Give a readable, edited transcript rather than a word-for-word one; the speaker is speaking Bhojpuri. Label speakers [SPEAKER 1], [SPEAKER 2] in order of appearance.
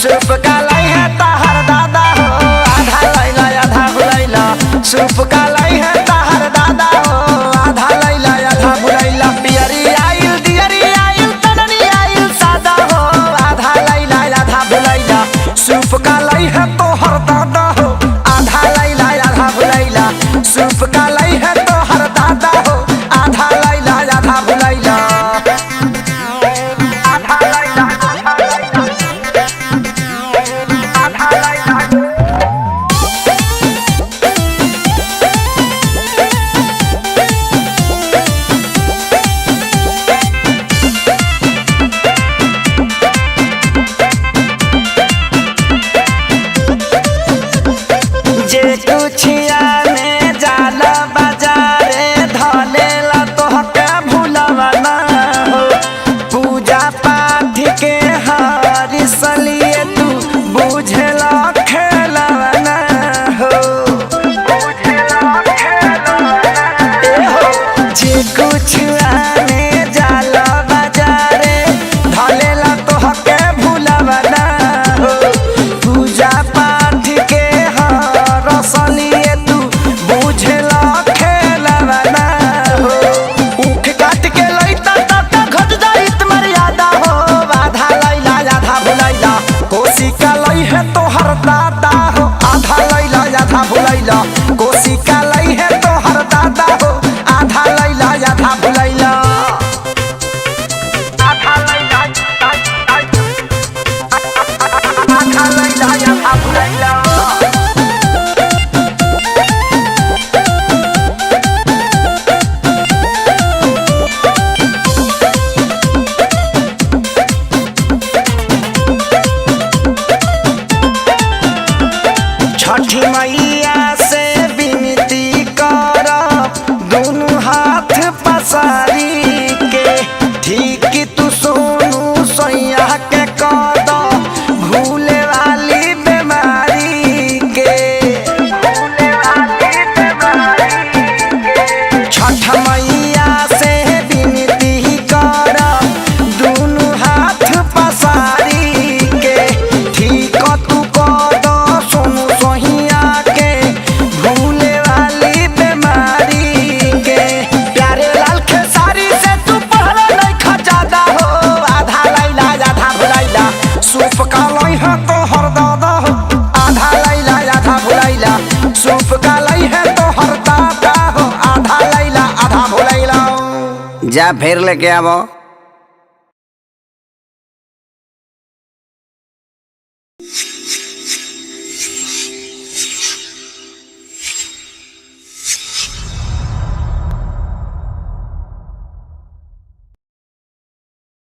[SPEAKER 1] सूप का लाई है ताहर दादा हो आधा लैला आधा भुलैला। सूप का लाई है ताहर दादा हो आधा लैला आधा भुलैला। पियरी आइल दियरी आइल तननी आइल सादा हो आधा लैला आधा भुलैला। सूप का लाई है तोहर दादा हो आधा लैला आधा भुलैला। सूप का लाई है तोहर दादा हो आधा लैला आधा भुलैला। कुछिया में जाला बाजारे धलेला तोहके भुलवा ना हो। पूजा पाठ के हरिसलिए तू बुझेला खेलवा ना हो। जे कुछिया में जाला बाजारे धलेला तोहके भुलवा ना हो। पूजा पाठ के रसलिए तू बुझेला खेलवा ना हो। ऊख काट के लैता ता घट जाइत मर्यादा हो आधा लैला आधा भुलैला। कोसी का लै है तोहर दादा हो आधा लैला आधा भुलैला। कोसी का लै है तोहर दादा हो आधा लैला आधा भुलैला। आधा लैला आधा भुलैला। छठी मैया से विनती कर दोनों हाथ पसारी के। ठीक तू सोनू सैया के कद भूले वाली बीमारी के। छठ मैया से विनती कर दोनों हाथ पसारी के। ठीक तू कद सोनू सैया के भूले वाली बीमारी के। प्यारे लाल खेसारी से तू पहले नहीं खजादा हो आधा लैला आधा भुलैला। सूप का लै है तोहर दादा हो आधा लैला आधा भुलैला। सूप का लै है तोहर दादा हो आधा लैला आधा भुलैला।
[SPEAKER 2] जा फिर लेके आवो।